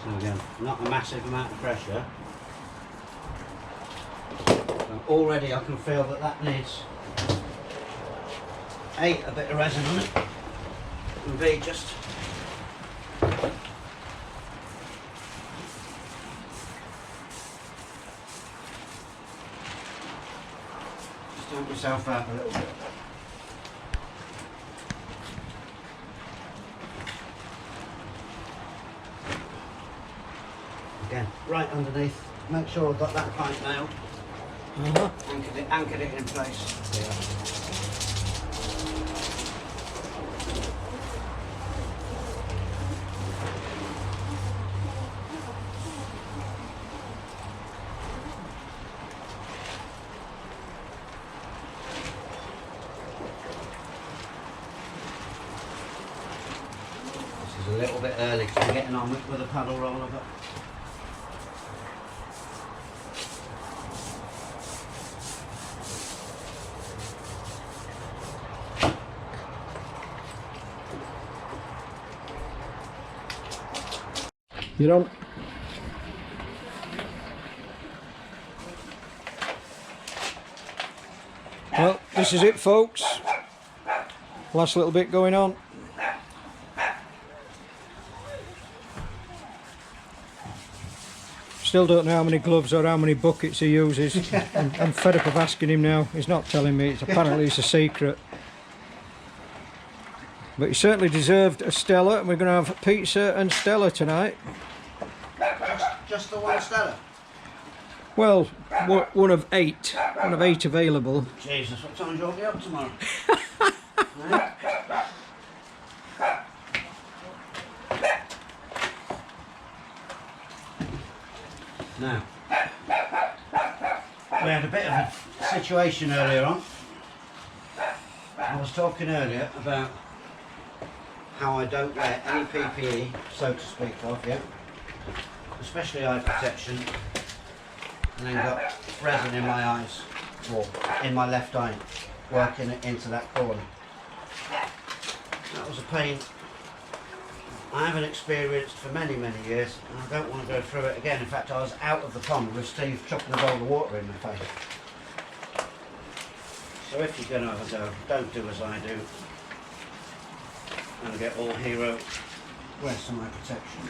So again, not a massive amount of pressure. So already I can feel that that needs A, a bit of resin on it, and B, just help myself out a little bit. Again, right underneath. Make sure I've got that pipe nailed. Anchored it in place. This is a little bit early because I'm getting on with a paddle roller, but You're on. Well, this is it, folks. Last little bit going on. Still don't know how many gloves or how many buckets he uses. I'm fed up of asking him now. He's not telling me. Apparently it's a secret. But he certainly deserved a Stella, and we're going to have pizza and Stella tonight. just the one Stella. Well, one of eight. One of eight available. Jesus, what time do you want me up tomorrow? Now, we had a bit of a situation earlier on. I was talking earlier about how I don't wear any PPE, so to speak of, yeah? Especially eye protection, and then got resin in my eyes, or in my left eye, working it into that corner. That was a pain. I haven't experienced for many years, and I don't want to go through it again. In fact, I was out of the pond with Steve chucking a bowl of water in my face. So if you're going to have a go, don't do as I do and get all hero. Wear some eye protection.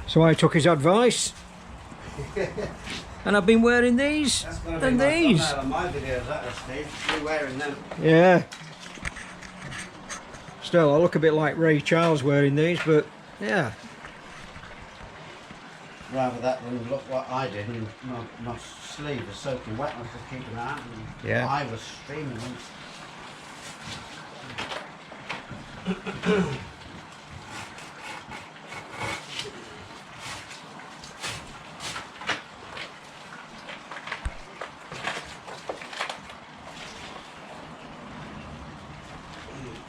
So I took his advice, and I've been wearing these That's going to be and my these. thumbnail on my videos, that is, Steve. You wearing them. Yeah. Still, I look a bit like Ray Charles wearing these, but yeah. Rather that than look what I did, and my sleeve was soaking wet. I was just keeping that, and Yeah. I was streaming.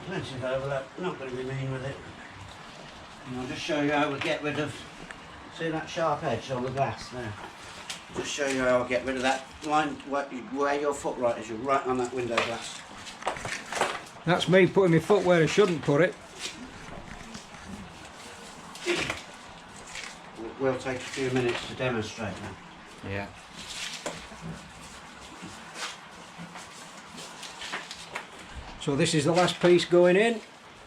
Plenty of overlap, not going to be mean with it. And I'll just show you how we get rid of, see that sharp edge on the glass there? Just show you how I get rid of that line where your foot right is, you're right on that window glass. That's me putting my foot where I shouldn't put it. We'll take a few minutes to demonstrate that. Yeah. So this is the last piece going in.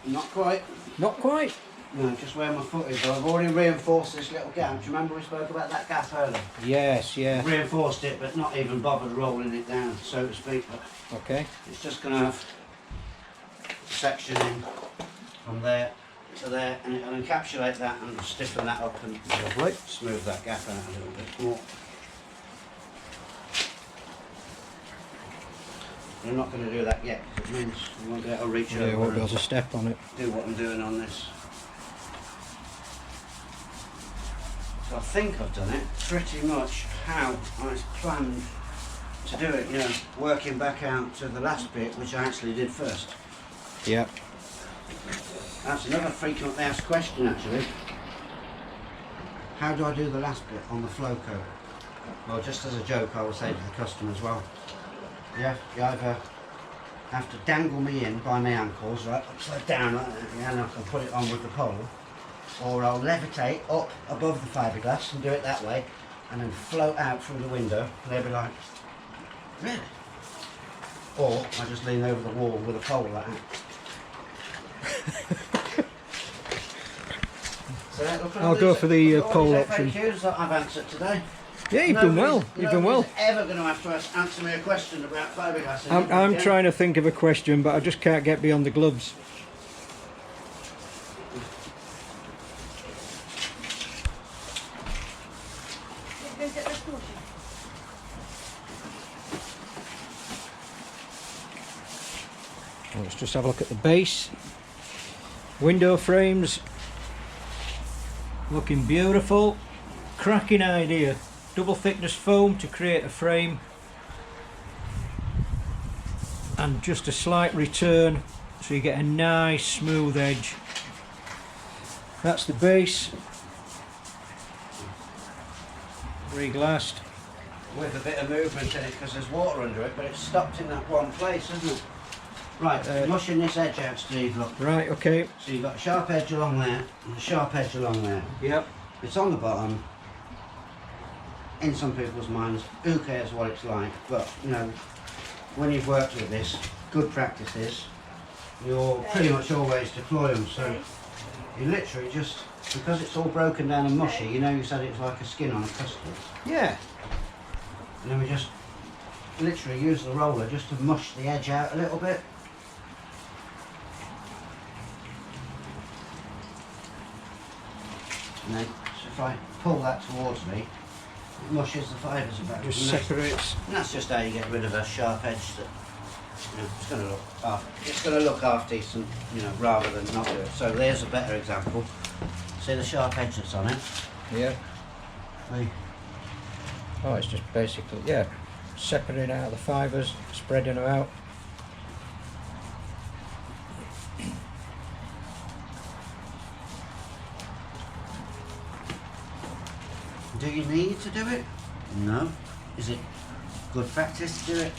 Not quite. Not quite. No, just where my foot is. I've already reinforced this little gap. Do you remember we spoke about that gap earlier? Yes, yeah. Reinforced it, but not even bothered rolling it down, so to speak. But Okay. it's just going to have a section in from there to there, and it'll encapsulate that and stiffen that up and Lovely. smooth that gap out a little bit more. I'm not going to do that yet, because it means we won't be able to reach Yeah, I over won't be and able to step on it. do what I'm doing on this. So I think I've done it pretty much how I planned to do it, you know, working back out to the last bit, which I actually did first. Yeah. That's another frequently asked question, actually. How do I do the last bit on the flow coat? Well, just as a joke, I will say to the customer as well. You either have to dangle me in by my ankles, right, upside down, like that, and I can put it on with the pole, or I'll levitate up above the fiberglass and do it that way, and then float out through the window, and they'll be like, really? Or I just lean over the wall with a pole like that. So look at all I'll go these- for the look at all pole these option. FAQs that I've answered today. Yeah, you've done well. You've done well. Nobody's ever going to have to answer me a question about fiberglass. I'm trying to think of a question, but I just can't get beyond the gloves. Go get the caution. Well, let's just have a look at the base. Window frames. Looking beautiful. Cracking idea. Double thickness foam to create a frame. And just a slight return so you get a nice smooth edge. That's the base. Reglassed. With a bit of movement in it because there's water under it, but it's stopped in that one place, isn't it? Right, mushing this edge out, Steve, look. Right, okay. So you've got a sharp edge along there and a sharp edge along there. Yep. It's on the bottom. In some people's minds, who cares what it's like? But, you know, when you've worked with this, good practice is you'll pretty much always deploy them. So you literally just, because it's all broken down and mushy, you know you said it's like a skin on a custard. Yeah. And then we just literally use the roller just to mush the edge out a little bit. And then, so if I pull that towards me, it mushes the fibres about. Just And that's- separates. and that's just how you get rid of a sharp edge that, you know, it's going to look half decent, you know, rather than not do it. So there's a better example. See the sharp edge that's on it? Yeah. See? Oh, it's just basically, yeah, separating out the fibres, spreading them out. Do you need to do it? No. Is it good practice to do it?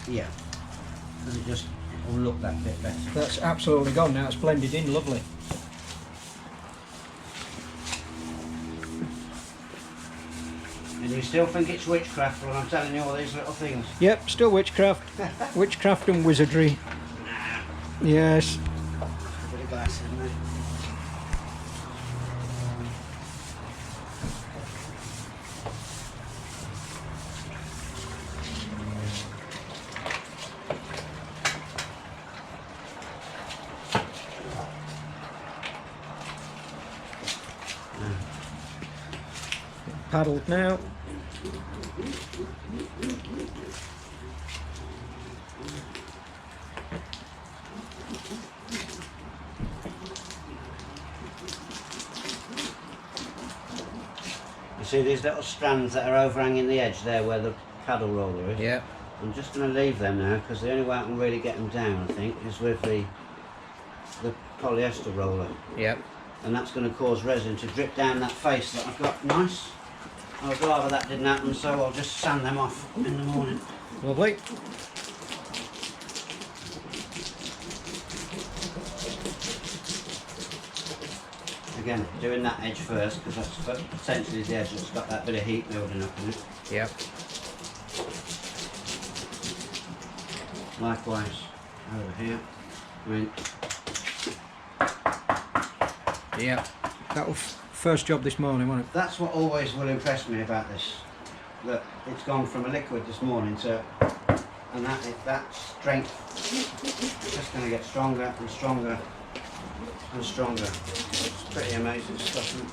Yeah. Because it will look that bit better. That's absolutely gone now. It's blended in lovely. And you still think it's witchcraft when I'm telling you all these little things? Yep, still witchcraft. Witchcraft and wizardry. Yes. A bit of glass in there. Paddled now. You see these little strands that are overhanging the edge there where the paddle roller is? Yeah. I'm just going to leave them now because the only way I can really get them down, I think, is with the polyester roller. Yep. And that's going to cause resin to drip down that face that I've got nice. I would rather that didn't happen, so I'll just sand them off in the morning. Lovely. Again, doing that edge first because that's potentially the edge that's got that bit of heat building up in it. Yep. Likewise, over here. I mean, Yep. That was first job this morning, wasn't it? that's what always will impress me about this. That it's gone from a liquid this morning to, and that strength is just going to get stronger and stronger and stronger. It's pretty amazing stuff. Isn't it?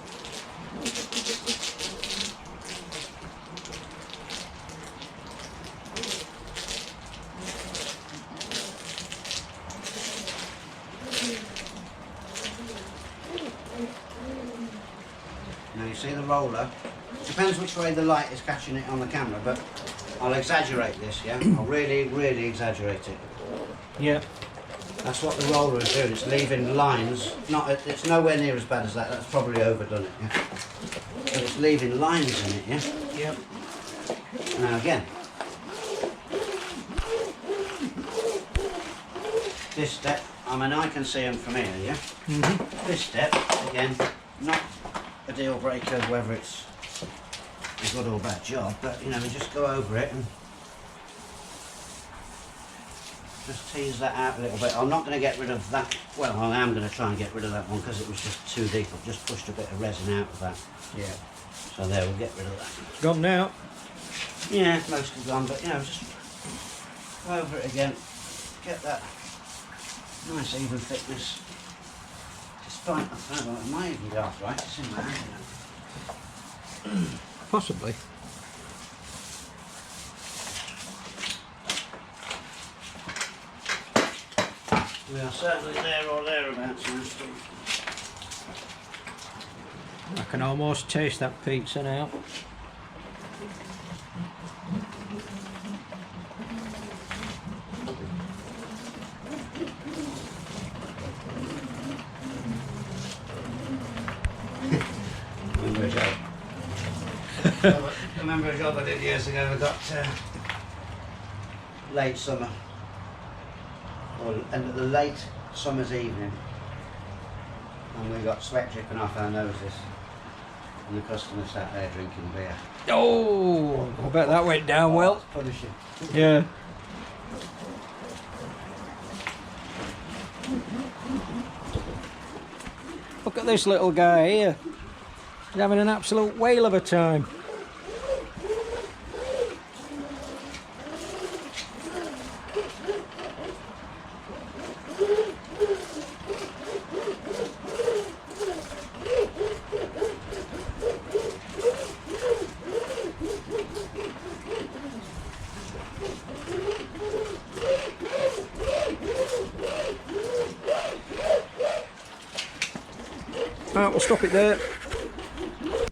Now you see the roller, depends which way the light is catching it on the camera, but I'll exaggerate this, yeah? I'll really, really exaggerate it. Yep. That's what the roller is doing, it's leaving lines, it's nowhere near as bad as that, that's probably overdone it, yeah? But it's leaving lines in it, yeah? Yep. Now again, this step, I mean I can see them from here, yeah? Mm-hmm. This step, again, not a deal breaker whether it's a good or bad job, but you know, we just go over it and just tease that out a little bit. I'm not going to get rid of that, well I am going to try and get rid of that one because it was just too deep. I've just pushed a bit of resin out of that. Yeah. So there, we'll get rid of that. Gone now. Yeah, mostly gone, but you know, just go over it again, get that nice even thickness. Just fine, I don't know, it might even be arthritis in my hand, you know. Possibly. We are certainly there or thereabouts now, Steve. I can almost taste that pizza now. Remember a job? Remember a job I did years ago? I got late summer, and the late summer's evening, and we got sweat dripping off our noses, and the customer sat there drinking beer. Oh, I bet that went down well. Punishing. Yeah. Look at this little guy here. He's having an absolute whale of a time. Right, we'll stop it there.